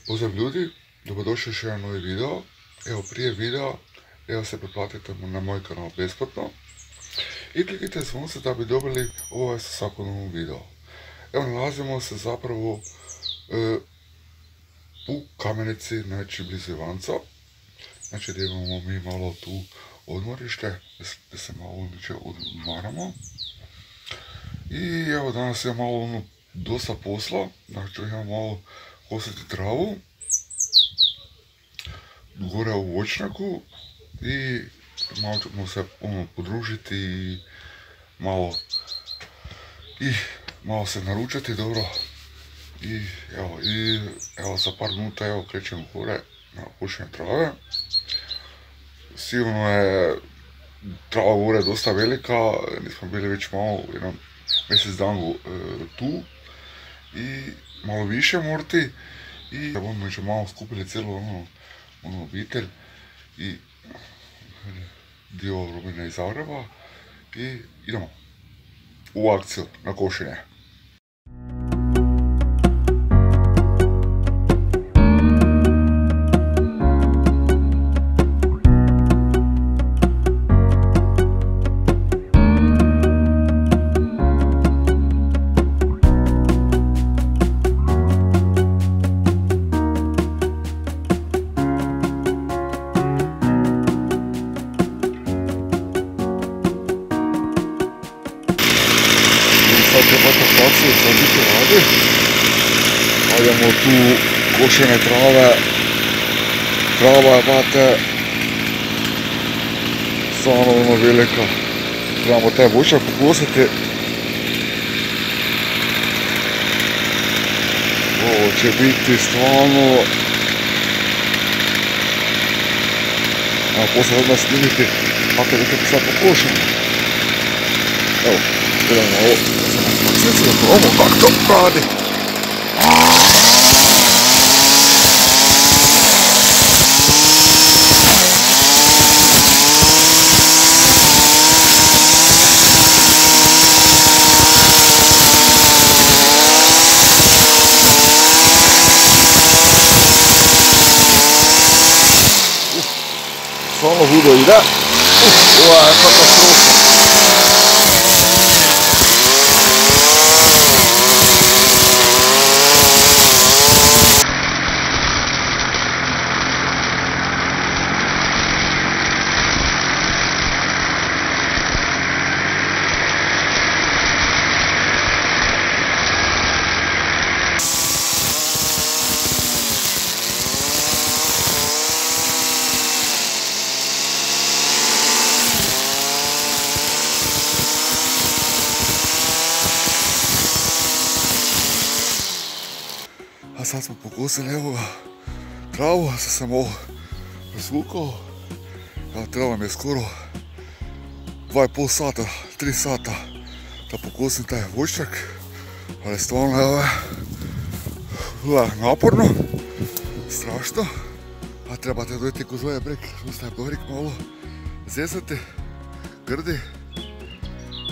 Pozdrav ljudi, dobrodošli još jedan novi video. Evo prije videa, evo se pretplatite na moj kanal besplatno i kliknite zvonce da bi dobili ovaj svakodnevni video. Evo nalazimo se zapravo u Kamenici, znači blizu Ivanca. Znači da imamo mi malo tu odmorište, da se malo odmaramo. I evo danas je malo dosta posla, znači imam malo kositi travu gore u voćnjaku i malo ćemo se podružiti i malo se naručati dobro. I evo za par minuta evo krećemo gore na košenje trave. Sigurno je trava gore dosta velika, nismo bili već malo jedan mjesec dana tu i malo više morati i onda će malo skupili cijelu onu obitelj i dio rodbine iz Zagreba i idemo u akciju na košenje. Idemo tu košene trave, trava je bate, stvarno ono velika, trebamo taj voćak pokositi. Ovo će biti stvarno, a poslije odmah snimiti kako je to sad pokošeno. Evo, gledamo ovo, svijeći da probamo kako to radi. Stvarno hudo ide. Ovo je katastrofa. A sad smo pokosili, evo ga, travu, sad sam ovo razvukao. Treba mi je skoro 2,5 sata, 3 sata da pokosim taj voćnjak. Ali stvarno je naporno, strašno. A trebate dojeti kod ovaj brek, ostaje borik malo zezati, grdi.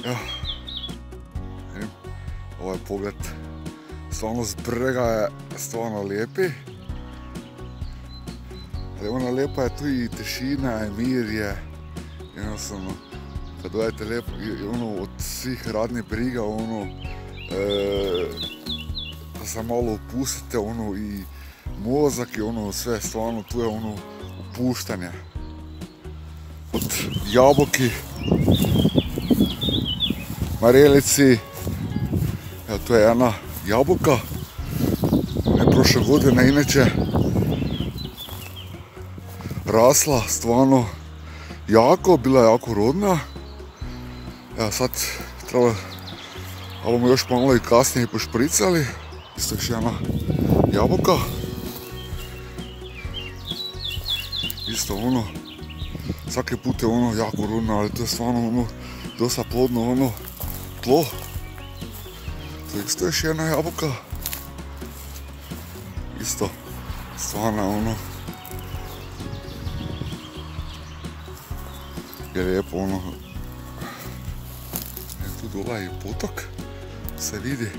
Evo, ovaj pogled. Stvarno s brega je stvarno lijepi, ali ona lijepa je tu i tišina i mir je, jednostavno, kad dojete lijepo, od svih radnih briga, da se malo opustite, i mozak i sve, stvarno tu je opuštanje. Od jabuki, marelici, evo tu je jedna jabuka, prošle godine inače rasla stvarno jako, bila je jako rodna. Evo sad treba, ali bomo još malo i kasnije pošpricali, isto još jedna jabuka. Isto svaki put je jako rodna, ali to je stvarno dosta plodno tlo. Isto još jedna jabuka. Isto, stvarno je lijepo tu dole i potok se vidi.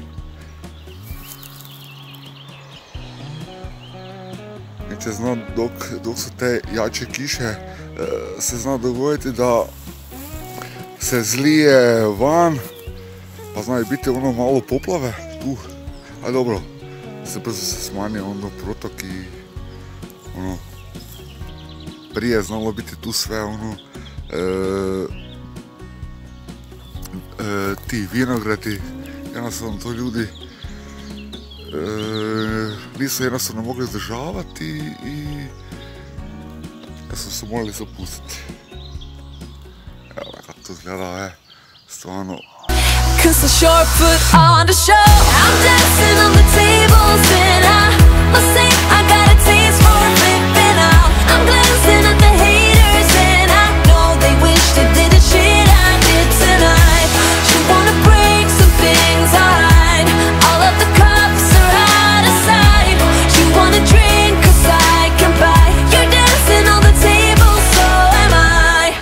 in če zna, dok so te jače kiše, se zna dogoditi, da se zlije van, pa znajo biti ono malo poplave, a dobro, se brzo se smanje ono protoki, ono, prije znalo biti tu sve ono, ti vinogradi, jednostavno to ljudi nisu jednostavno mogli izdržavati i ja sam se morali zapustiti. Evo kako to izgleda, stvarno. Cause the short foot on the show, I'm dancing on the tables and I must say I got a taste for flipping out. I'm glancing at the haters and I know they wish they did the shit I did tonight. You wanna break some things, alright. All of the cups are out of sight. You wanna drink cause I can buy. You're dancing on the tables, so am I.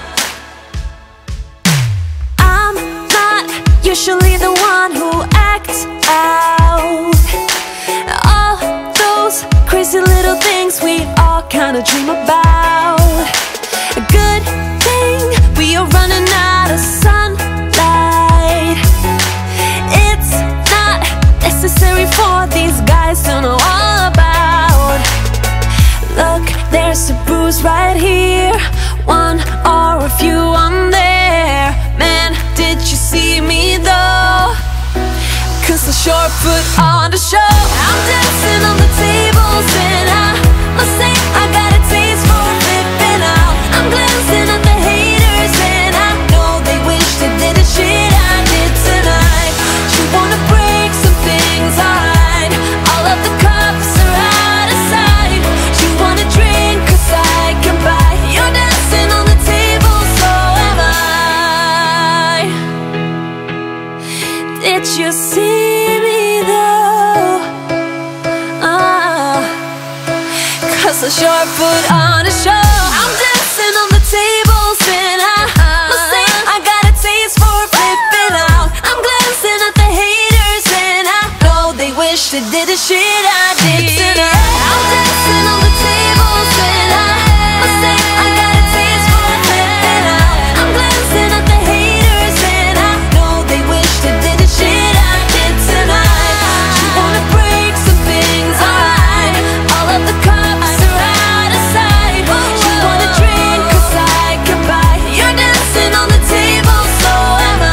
I'm not usually the one who acts out. All those crazy little things we all kinda dream about. A good thing we are running out of sunlight. It's not necessary for these guys to know all about. Look, there's a bruise right here, one or a few on there. Man, did you see me though? Cause the short foot on the show, I'm dancing on the tables and I must say I got a taste for flipping out. I'm glancing at the haters and I know they wish they did the shit I did tonight. You wanna break some things, alright. All of the cups are out of sight. You wanna drink cause I can buy. You're dancing on the table, so am I. Did you see me though? Cause the short foot on the show, I'm dancing on the tables and I must say I got a taste for flipping out. I'm glancing at the haters and I know they wish they did the shit I did tonight. I'm dancing on the tables and I must say I got a taste for flipping out. I'm glancing at the haters and I know they wish they did the shit I did tonight. You wanna break some things, alright. All of the cups are out of sight. You wanna drink cause I can buy. You're dancing on the table, so am I.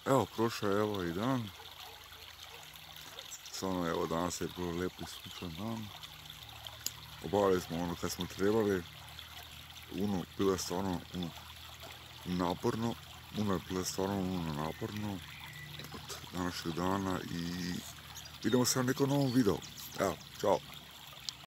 Evo, prošao je evo i dan. Samo evo danas je bilo lijep i sunčan dan. Obavili smo ono kad smo trebali. Bilo je stvarno naporno. Je bilo stvarno naporno od današnjeg dana i vidimo se na nekom novom videu. Evo, čao.